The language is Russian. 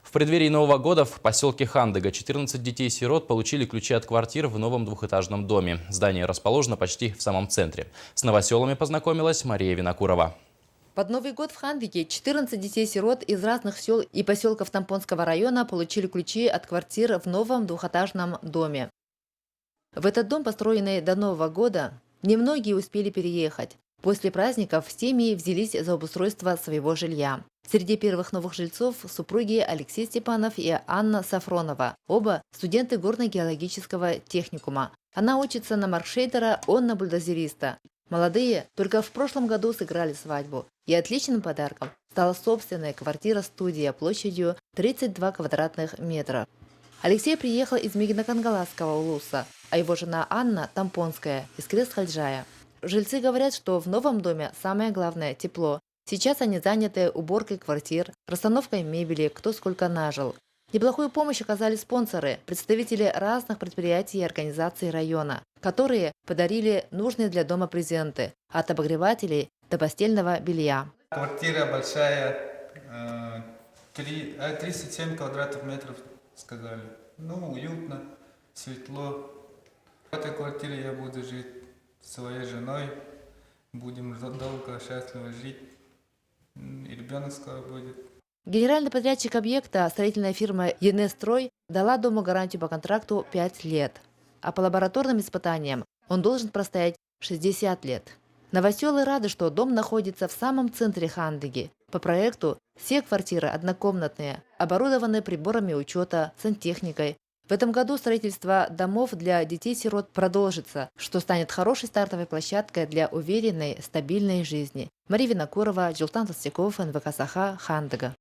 В преддверии Нового года в поселке Хандыга 14 детей-сирот получили ключи от квартир в новом двухэтажном доме. Здание расположено почти в самом центре. С новоселами познакомилась Мария Винокурова. Под Новый год в Хандыге 14 детей-сирот из разных сел и поселков Тампонского района получили ключи от квартир в новом двухэтажном доме. В этот дом, построенный до Нового года, немногие успели переехать. После праздников семьи взялись за обустройство своего жилья. Среди первых новых жильцов супруги Алексей Степанов и Анна Сафронова, оба студенты горно-геологического техникума. Она учится на маркшейдера, он на бульдозериста. Молодые только в прошлом году сыграли свадьбу. И отличным подарком стала собственная квартира-студия площадью 32 квадратных метра. Алексей приехал из Мегино-Кангаласского улуса, а его жена Анна – Тампонская, из Крест-Хальджая. Жильцы говорят, что в новом доме самое главное – тепло. Сейчас они заняты уборкой квартир, расстановкой мебели, кто сколько нажил. Неплохую помощь оказали спонсоры, представители разных предприятий и организаций района, которые подарили нужные для дома презенты – от обогревателей до постельного белья. Квартира большая, 37 квадратных метров, сказали. Ну, уютно, светло. В этой квартире я буду жить с своей женой, будем долго, счастливо жить, и ребенок скоро будет. Генеральный подрядчик объекта, строительная фирма «Енестрой», дала дому гарантию по контракту 5 лет, а по лабораторным испытаниям он должен простоять 60 лет. Новоселы рады, что дом находится в самом центре Хандыги. По проекту все квартиры однокомнатные, оборудованы приборами учета, сантехникой. В этом году строительство домов для детей-сирот продолжится, что станет хорошей стартовой площадкой для уверенной, стабильной жизни. Мария Винокурова, Джилтан Толстяков, НВК Саха, Хандыга.